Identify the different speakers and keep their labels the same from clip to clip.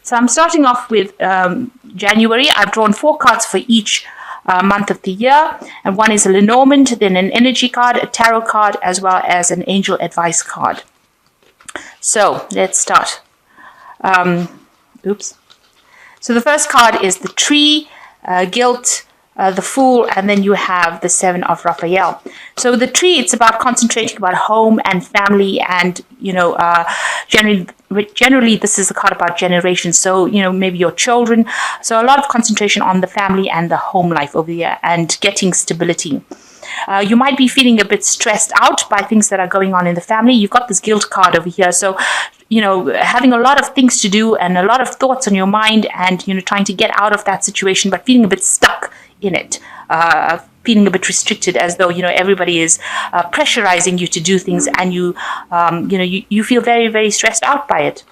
Speaker 1: So I'm starting off with January. I've drawn 4 cards for each month of the year, and one is a Lenormand, then an energy card, a tarot card, as well as an angel advice card. So let's start. So the first card is the Tree, Guilt, the Fool, and then you have the 7 of Raphael. So the Tree, it's about concentrating about home and family, and generally this is a card about generations. So maybe your children. So a lot of concentration on the family and the home life over here, and getting stability. You might be feeling a bit stressed out by things that are going on in the family. You've got this Guilt card over here, so having a lot of things to do and a lot of thoughts on your mind, and trying to get out of that situation, but feeling a bit stuck in it, feeling a bit restricted, as though everybody is pressurizing you to do things, and you feel very, very stressed out by it.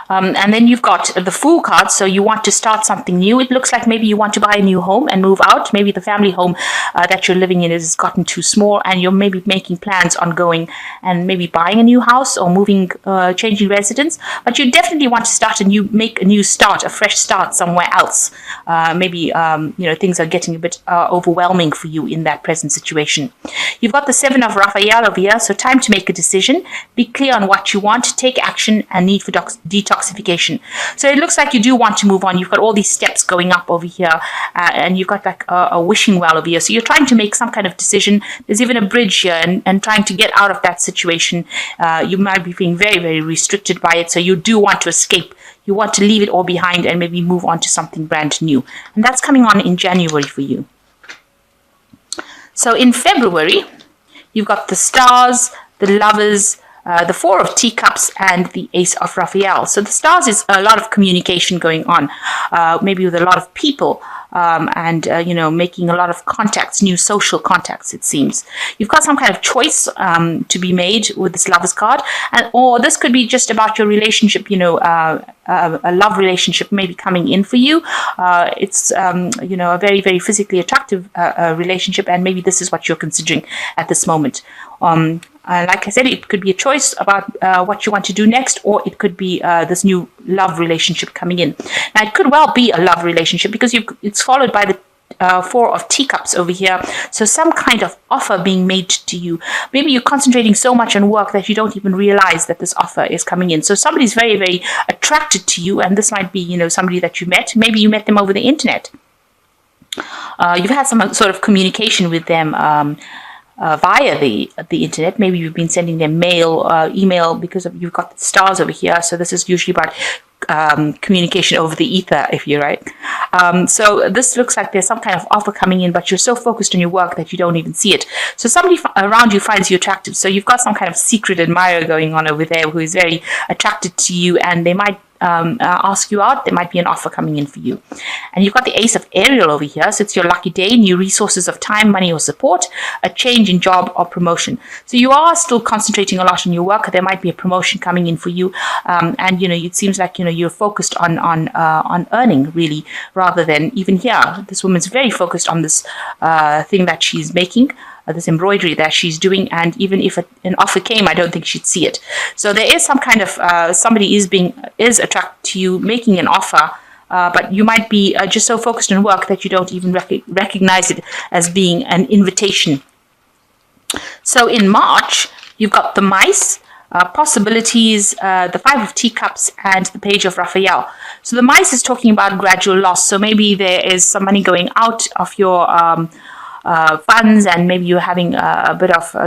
Speaker 1: And then you've got the Fool card, so you want to start something new. It looks like maybe you want to buy a new home and move out. Maybe the family home that you're living in has gotten too small, and you're maybe making plans on going and maybe buying a new house or moving, changing residence. But you definitely want to make a new start, a fresh start somewhere else. Maybe things are getting a bit overwhelming for you in that present situation. You've got the 7 of Raphael over here, so time to make a decision. Be clear on what you want, take action, and need for detoxification. So it looks like you do want to move on. You've got all these steps going up over here, and you've got like a wishing well over here. So you're trying to make some kind of decision. There's even a bridge here, and trying to get out of that situation. You might be feeling very, very restricted by it. So you do want to escape. You want to leave it all behind and maybe move on to something brand new. And that's coming on in January for you. So in February, you've got the Stars, the Lovers, the 4 of Teacups, and the Ace of Raphael. So the Stars is a lot of communication going on, maybe with a lot of people, and making a lot of contacts, new social contacts, it seems. You've got some kind of choice to be made with this Lovers card, or this could be just about your relationship, a love relationship maybe coming in for you. It's a very, very physically attractive relationship, and maybe this is what you're considering at this moment. Like I said, it could be a choice about what you want to do next, or it could be this new love relationship coming in. Now, it could well be a love relationship because it's followed by the 4 of Teacups over here. So some kind of offer being made to you. Maybe you're concentrating so much on work that you don't even realize that this offer is coming in. So somebody's very, very attracted to you, and this might be, somebody that you met. Maybe you met them over the internet. You've had some sort of communication with them via the internet. Maybe you've been sending them mail, email, because you've got the Stars over here. So this is usually about communication over the ether, if you're right. So this looks like there's some kind of offer coming in, but you're so focused on your work that you don't even see it. So somebody around you finds you attractive. So you've got some kind of secret admirer going on over there who is very attracted to you, and they might ask you out. There might be an offer coming in for you. And you've got the Ace of Ariel over here. So it's your lucky day, new resources of time, money, or support, a change in job or promotion. So you are still concentrating a lot on your work. There might be a promotion coming in for you. And it seems like, you're focused on earning, really, rather than even here. This woman's very focused on this thing that she's making, this embroidery that she's doing, and even if an offer came, I don't think she'd see it. So there is some kind of somebody is attracted to you, making an offer, but you might be just so focused on work that you don't even recognize it as being an invitation. So in March, you've got the Mice, possibilities, the 5 of Teacups, and the Page of Raphael. So the Mice is talking about gradual loss. So maybe there is some money going out of your funds, and maybe you're having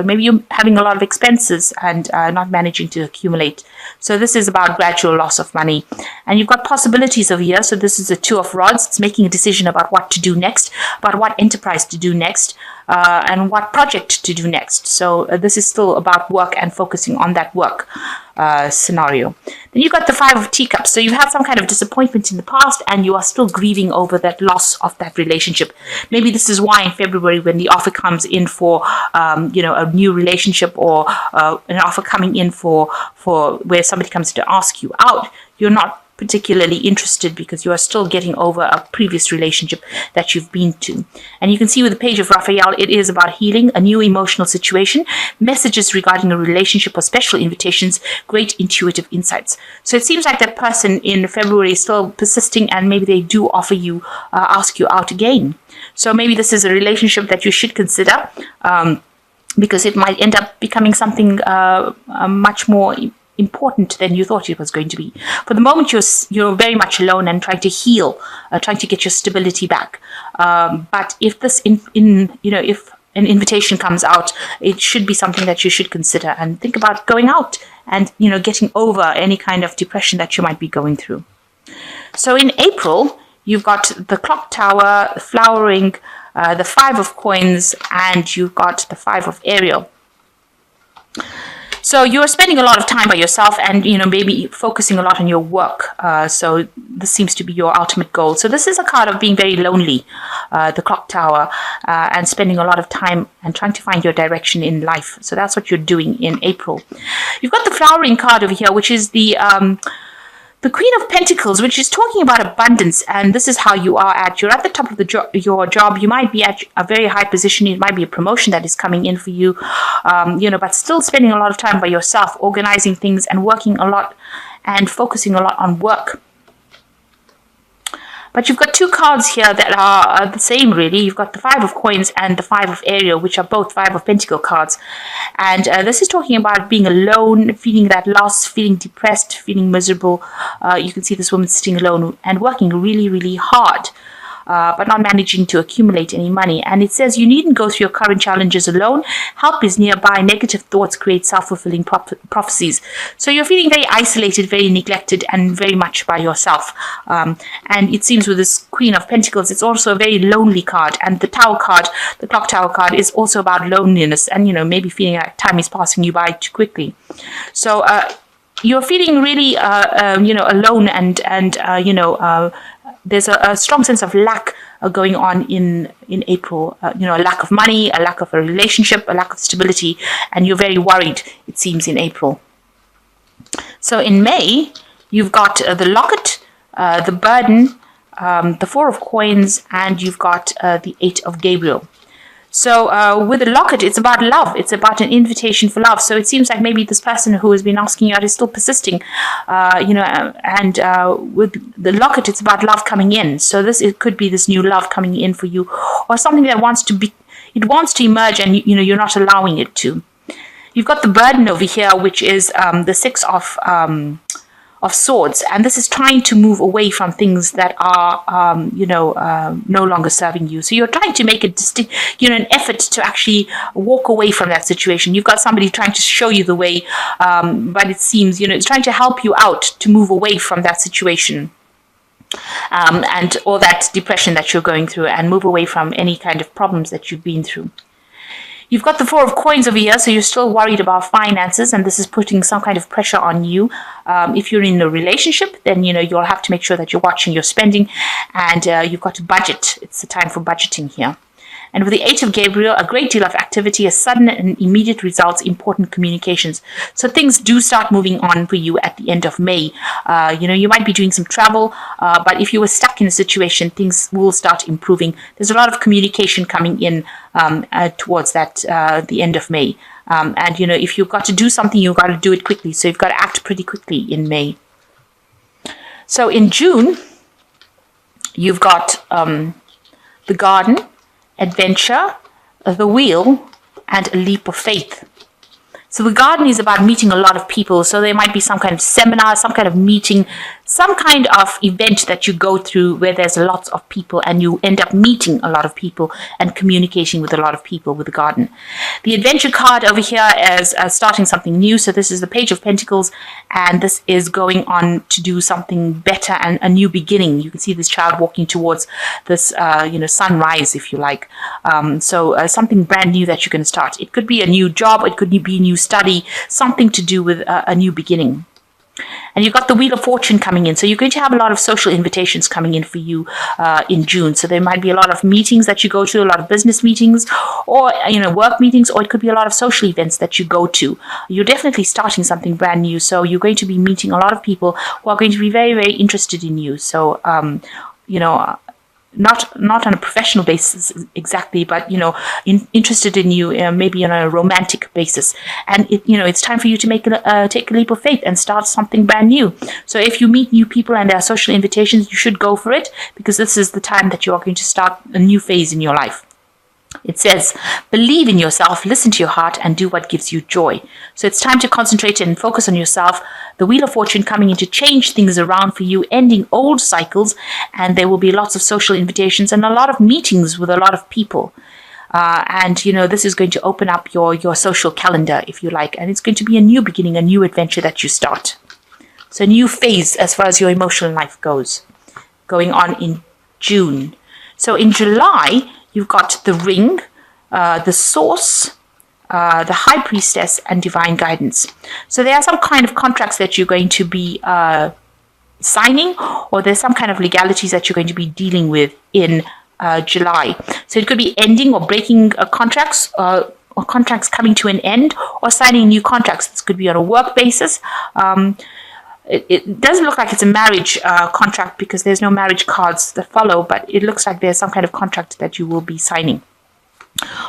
Speaker 1: maybe you're having a lot of expenses and not managing to accumulate. So this is about gradual loss of money. And you've got possibilities over here. So this is a 2 of Rods. It's making a decision about what to do next, about what enterprise to do next, and what project to do next. So this is still about work and focusing on that work scenario. Then you've got the 5 of Teacups. So you've had some kind of disappointment in the past, and you are still grieving over that loss of that relationship. Maybe this is why in February, when the offer comes in for a new relationship, or an offer coming in for where somebody comes to ask you out, you're not particularly interested because you are still getting over a previous relationship that you've been to. And you can see with the Page of Raphael, it is about healing, a new emotional situation, messages regarding a relationship or special invitations, great intuitive insights. So it seems like that person in February is still persisting, and maybe they do offer you, ask you out again. So maybe this is a relationship that you should consider, because it might end up becoming something much more important than you thought it was going to be. For the moment, you're very much alone and trying to heal, trying to get your stability back. But if this if an invitation comes out, it should be something that you should consider and think about going out and getting over any kind of depression that you might be going through. So in April, you've got the Clock Tower, Flowering, the Five of Coins, and you've got the Five of Ariel. So you're spending a lot of time by yourself and, maybe focusing a lot on your work. So this seems to be your ultimate goal. So this is a card of being very lonely, the Clock Tower, and spending a lot of time and trying to find your direction in life. So that's what you're doing in April. You've got the Flowering card over here, which is the Queen of Pentacles, which is talking about abundance, and this is how you're at the top of your job. You might be at a very high position. It might be a promotion that is coming in for you, but still spending a lot of time by yourself, organizing things and working a lot and focusing a lot on work. But you've got two cards here that are the same, really. You've got the Five of Coins and the Five of Ariel, which are both Five of Pentacle cards. And this is talking about being alone, feeling that loss, feeling depressed, feeling miserable. You can see this woman sitting alone and working really, really hard, but not managing to accumulate any money. And it says you needn't go through your current challenges alone. Help is nearby. Negative thoughts create self-fulfilling prophecies. So you're feeling very isolated, very neglected, and very much by yourself. And it seems with this Queen of Pentacles, it's also a very lonely card. And the Tower card, the Clock Tower card, is also about loneliness and, maybe feeling like time is passing you by too quickly. So you're feeling really, alone and there's a strong sense of lack going on in April. A lack of money, a lack of a relationship, a lack of stability, and you're very worried, it seems, in April. So in May, you've got the Locket, the Burden, the Four of Coins, and you've got the Eight of Gabriel. So with the Locket, it's about love. It's about an invitation for love. So it seems like maybe this person who has been asking you out is still persisting, and with the Locket, it's about love coming in. So it could be this new love coming in for you, or something that wants to emerge, and you're not allowing it to. You've got the Burden over here, which is the Six of Swords, and this is trying to move away from things that are no longer serving you. So you're trying to make an effort to actually walk away from that situation. You've got somebody trying to show you the way, but it seems it's trying to help you out to move away from that situation, and all that depression that you're going through, and move away from any kind of problems that you've been through. You've got the Four of Coins over here, so you're still worried about finances, and this is putting some kind of pressure on you. If you're in a relationship, then you'll have to make sure that you're watching your spending, and you've got to budget. It's the time for budgeting here. And with the Eight of Gabriel, a great deal of activity, a sudden and immediate results, important communications. So things do start moving on for you at the end of May. You might be doing some travel, but if you were stuck in a situation, things will start improving. There's a lot of communication coming in towards that the end of May. And if you've got to do something, you've got to do it quickly. So you've got to act pretty quickly in May. So in June, you've got the Garden, Adventure, the Wheel, and a Leap of Faith. So the Garden is about meeting a lot of people. So there might be some kind of seminar, some kind of meeting, some kind of event that you go through where there's lots of people, and you end up meeting a lot of people and communicating with a lot of people with the Garden. The Adventure card over here is starting something new. So this is the Page of Pentacles, and this is going on to do something better and a new beginning. You can see this child walking towards this, sunrise, if you like. So something brand new that you're going to start. It could be a new job. It could be a new study, something to do with a new beginning. And you've got the Wheel of Fortune coming in. So you're going to have a lot of social invitations coming in for you in June. So there might be a lot of meetings that you go to, a lot of business meetings, or work meetings, or it could be a lot of social events that you go to. You're definitely starting something brand new. So you're going to be meeting a lot of people who are going to be very, very interested in you. So, not on a professional basis exactly, but interested in you, maybe on a romantic basis. And it's time for you to take a leap of faith and start something brand new. So if you meet new people and there are social invitations, you should go for it, because this is the time that you are going to start a new phase in your life. It says, believe in yourself, listen to your heart, and do what gives you joy. So it's time to concentrate and focus on yourself. The Wheel of Fortune coming in to change things around for you, ending old cycles, and there will be lots of social invitations and a lot of meetings with a lot of people. This is going to open up your social calendar, if you like, and it's going to be a new beginning, a new adventure that you start. So a new phase as far as your emotional life goes, going on in June. So in July, you've got the Ring, the Source, the High Priestess, and Divine Guidance. So there are some kind of contracts that you're going to be signing, or there's some kind of legalities that you're going to be dealing with in July. So it could be ending or breaking contracts, or contracts coming to an end, or signing new contracts. This could be on a work basis. It doesn't look like it's a marriage contract, because there's no marriage cards that follow, but it looks like there's some kind of contract that you will be signing.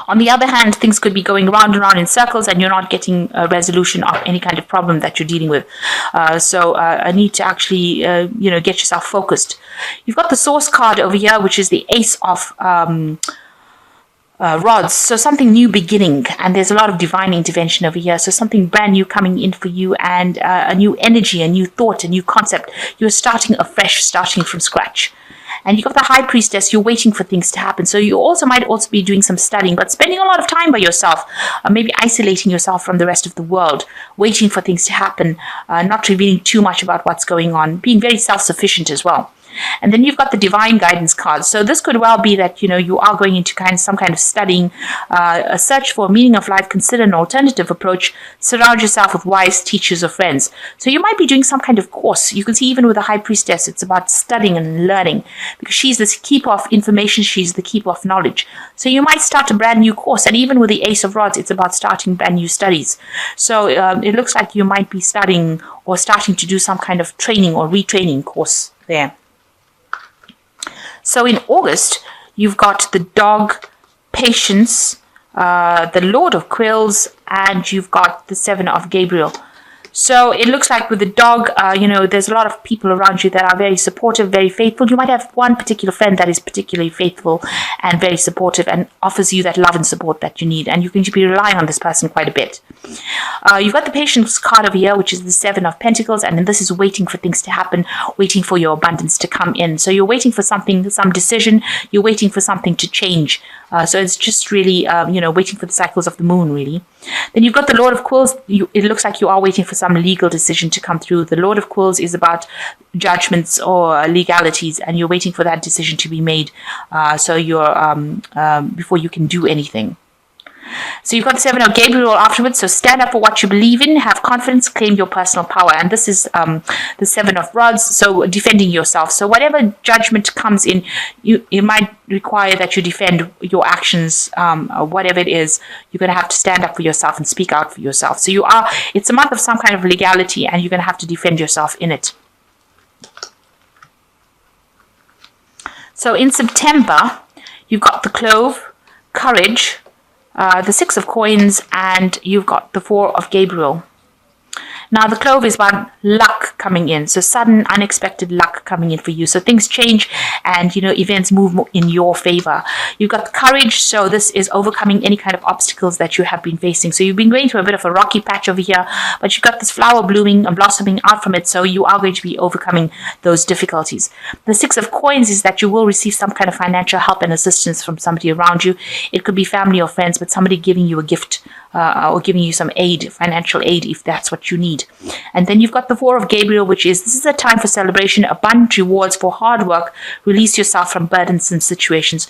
Speaker 1: On the other hand, things could be going round and round in circles, and you're not getting a resolution of any kind of problem that you're dealing with. So I need to actually, get yourself focused. You've got the Source card over here, which is the Ace of rods. So something new beginning, and there's a lot of divine intervention over here. So something brand new coming in for you, and a new energy, a new thought, a new concept. You're starting afresh, starting from scratch. And you've got the High Priestess. You're waiting for things to happen. So you might also be doing some studying, but spending a lot of time by yourself, maybe isolating yourself from the rest of the world, waiting for things to happen, not revealing too much about what's going on, being very self-sufficient as well. And then you've got the Divine Guidance card. So this could well be that, you are going into some kind of studying, a search for meaning of life, consider an alternative approach, surround yourself with wise teachers or friends. So you might be doing some kind of course. You can see even with the High Priestess, it's about studying and learning, because she's the keeper of information, she's the keeper of knowledge. So you might start a brand new course, and even with the Ace of Rods, it's about starting brand new studies. So it looks like you might be studying or starting to do some kind of training or retraining course there. So in August, you've got the Dog, Patience, the Lord of Quills, and you've got the Seven of Gabriel. So it looks like with the Dog, there's a lot of people around you that are very supportive, very faithful. You might have one particular friend that is particularly faithful and very supportive and offers you that love and support that you need. And you're going to be relying on this person quite a bit. You've got the Patience card over here, which is the Seven of Pentacles. And this is waiting for things to happen, waiting for your abundance to come in. So you're waiting for something, some decision. You're waiting for something to change. So it's just really, waiting for the cycles of the moon, really. Then you've got the Lord of Quills. It looks like you are waiting for some legal decision to come through. The Lord of Quills is about judgments or legalities, and you're waiting for that decision to be made. So you're before you can do anything. So you've got the Seven of Gabriel afterwards. So stand up for what you believe in, have confidence, claim your personal power. And this is the Seven of Rods, so defending yourself. So whatever judgment comes in, it might require that you defend your actions, or whatever it is. You're going to have to stand up for yourself and speak out for yourself. So it's a month of some kind of legality, and you're going to have to defend yourself in it. So in September, you've got the Clove, Courage, the Six of Coins, and you've got the Four of Gabriel. Now, the Clove is about luck coming in. So sudden, unexpected luck coming in for you. So things change and, events move in your favor. You've got Courage. So this is overcoming any kind of obstacles that you have been facing. So you've been going through a bit of a rocky patch over here, but you've got this flower blooming and blossoming out from it. So you are going to be overcoming those difficulties. The Six of Coins is that you will receive some kind of financial help and assistance from somebody around you. It could be family or friends, but somebody giving you a gift, or giving you some aid, financial aid, if that's what you need. need. And then you've got the Four of Gabriel, which is, this is a time for celebration, abundant rewards for hard work, release yourself from burdensome situations.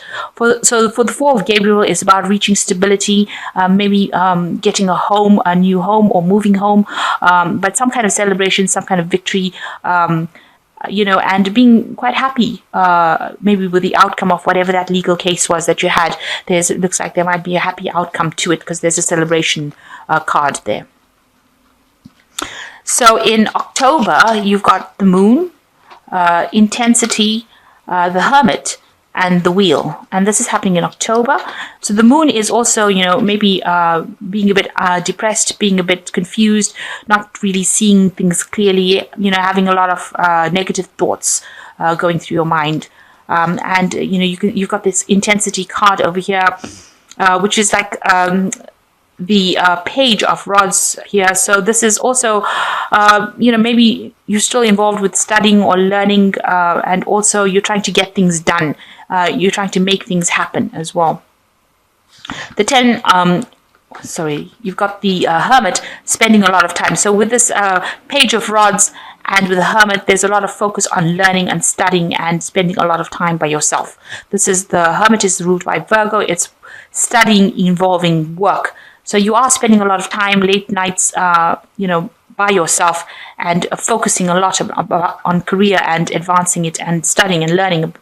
Speaker 1: So for the Four of Gabriel is about reaching stability, maybe getting a home, a new home, or moving home, but some kind of celebration, some kind of victory, and being quite happy, maybe with the outcome of whatever that legal case was that you had. It looks like there might be a happy outcome to it because there's a celebration card there. So in October, you've got the Moon, Intensity, the Hermit, and the Wheel. And this is happening in October. So the Moon is also, maybe being a bit depressed, being a bit confused, not really seeing things clearly, having a lot of negative thoughts going through your mind. You've got this Intensity card over here, which is like the Page of Rods here. So this is also, maybe you're still involved with studying or learning, and also you're trying to get things done. You're trying to make things happen as well. The 10, you've got the Hermit, spending a lot of time. So with this Page of Rods and with the Hermit, there's a lot of focus on learning and studying and spending a lot of time by yourself. The Hermit is ruled by Virgo. It's studying involving work. So you are spending a lot of time, late nights, by yourself, and focusing a lot on career and advancing it and studying and learning.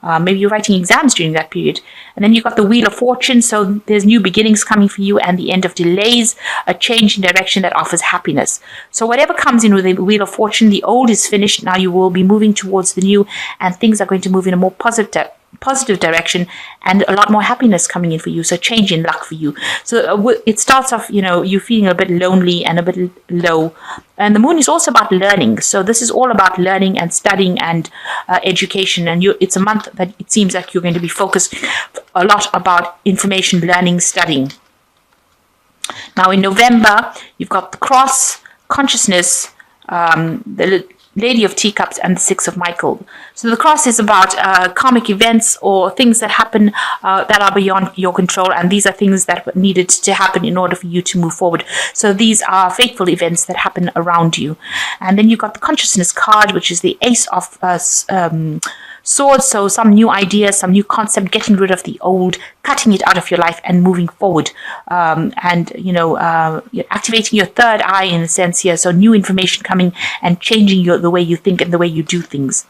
Speaker 1: Maybe you're writing exams during that period. And then you've got the Wheel of Fortune. So there's new beginnings coming for you and the end of delays, a change in direction that offers happiness. So whatever comes in with the Wheel of Fortune, the old is finished. Now you will be moving towards the new, and things are going to move in a more positive direction, and a lot more happiness coming in for you. So change in luck for you. So it starts off, you feeling a bit lonely and a bit low. And the Moon is also about learning. So this is all about learning and studying and education. And it's a month that it seems like you're going to be focused a lot about information, learning, studying. Now in November, you've got the Cross, Consciousness, the Lady of Teacups, and the Six of Michael. So the Cross is about karmic events or things that happen that are beyond your control, and these are things that needed to happen in order for you to move forward. So these are fateful events that happen around you. And then you've got the Consciousness card, which is the Ace of Swords. So some new idea, some new concept, getting rid of the old, cutting it out of your life and moving forward. Activating your third eye in a sense here. So new information coming and changing the way you think and the way you do things.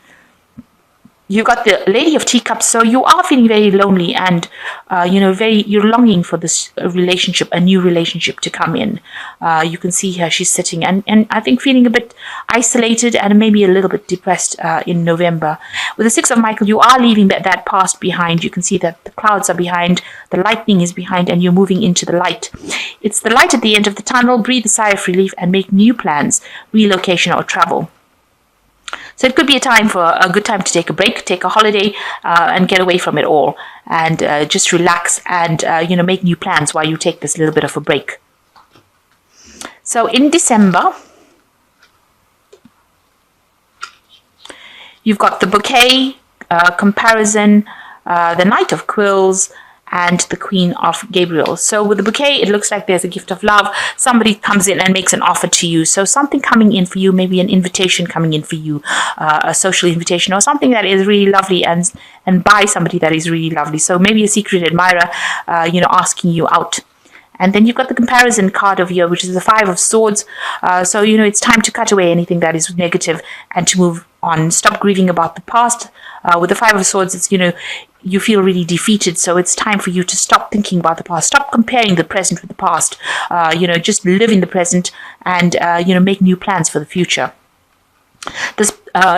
Speaker 1: You've got the Lady of Teacups, so you are feeling very lonely and, you're longing for this relationship, a new relationship to come in. You can see here she's sitting and I think feeling a bit isolated and maybe a little bit depressed in November. With the Six of Michael, you are leaving that past behind. You can see that the clouds are behind, the lightning is behind, and you're moving into the light. It's the light at the end of the tunnel. Breathe a sigh of relief and make new plans, relocation or travel. So it could be a good time to take a break, take a holiday, and get away from it all, and just relax and make new plans while you take this little bit of a break. So in December, you've got the Bouquet, Comparison, the Knight of Quills, and the Queen of Gabriel. So with the Bouquet, it looks like there's a gift of love. Somebody comes in and makes an offer to you. So something coming in for you, maybe an invitation coming in for you, a social invitation or something that is really lovely, and by somebody that is really lovely. So maybe a secret admirer, asking you out. And then you've got the Comparison card over here, which is the Five of Swords. So it's time to cut away anything that is negative and to move on. Stop grieving about the past. With the Five of Swords, it's, you feel really defeated. So it's time for you to stop thinking about the past. Stop comparing the present with the past. Just live in the present and, make new plans for the future. This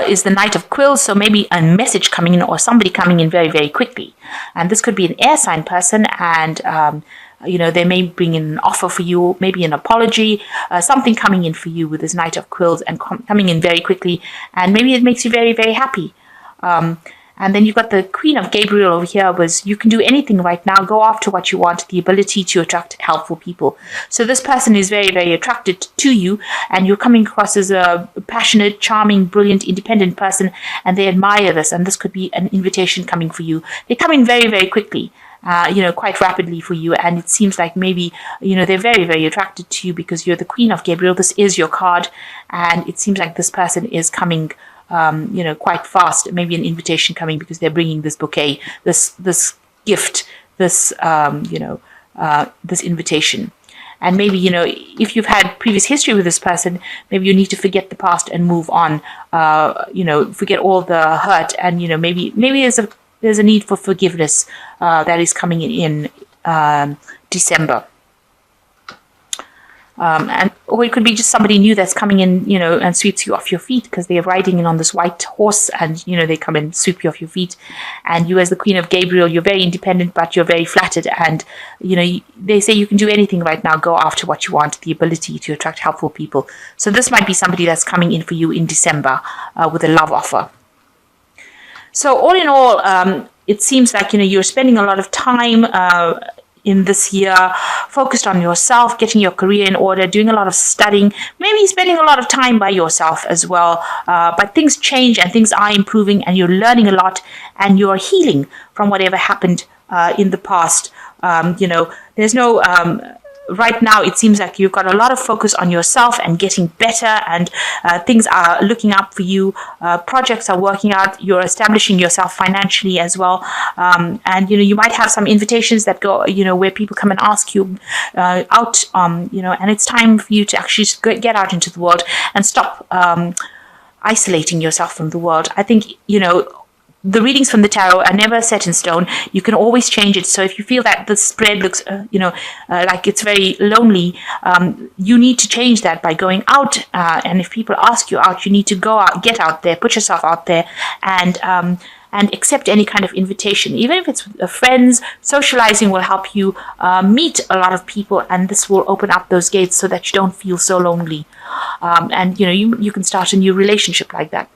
Speaker 1: is the Knight of Quills, so maybe a message coming in or somebody coming in very, very quickly. And this could be an air sign person, and they may bring in an offer for you, maybe an apology, something coming in for you with this Knight of Quills and coming in very quickly, and maybe it makes you very, very happy. And then you've got the Queen of Gabriel over here, was you can do anything right now, go after what you want, the ability to attract helpful people. So this person is very, very attracted to you, and you're coming across as a passionate, charming, brilliant, independent person, and they admire this, and this could be an invitation coming for you. They come in very, very quickly, quite rapidly for you. And it seems like maybe, they're very, very attracted to you because you're the Queen of Gabriel. This is your card. And it seems like this person is coming, quite fast. Maybe an invitation coming because they're bringing this bouquet, this gift, this, this invitation. And maybe, if you've had previous history with this person, maybe you need to forget the past and move on, forget all the hurt. And, maybe there's a need for forgiveness that is coming in December. Or it could be just somebody new that's coming in, and sweeps you off your feet because they're riding in on this white horse and, they come and sweep you off your feet. And you as the Queen of Gabriel, you're very independent, but you're very flattered. And, they say you can do anything right now. Go after what you want, the ability to attract helpful people. So this might be somebody that's coming in for you in December with a love offer. So all in all, it seems like, you're spending a lot of time in this year focused on yourself, getting your career in order, doing a lot of studying, maybe spending a lot of time by yourself as well. But things change and things are improving and you're learning a lot and you're healing from whatever happened in the past. There's no... right now, it seems like you've got a lot of focus on yourself and getting better, and things are looking up for you. Projects are working out. You're establishing yourself financially as well. And, you might have some invitations that go, where people come and ask you out, and it's time for you to actually get out into the world and stop isolating yourself from the world. I think, the readings from the tarot are never set in stone. You can always change it. So if you feel that the spread looks, like it's very lonely, you need to change that by going out. And if people ask you out, you need to go out, get out there, put yourself out there, and accept any kind of invitation. Even if it's friends, socializing will help you meet a lot of people, and this will open up those gates so that you don't feel so lonely. And you can start a new relationship like that.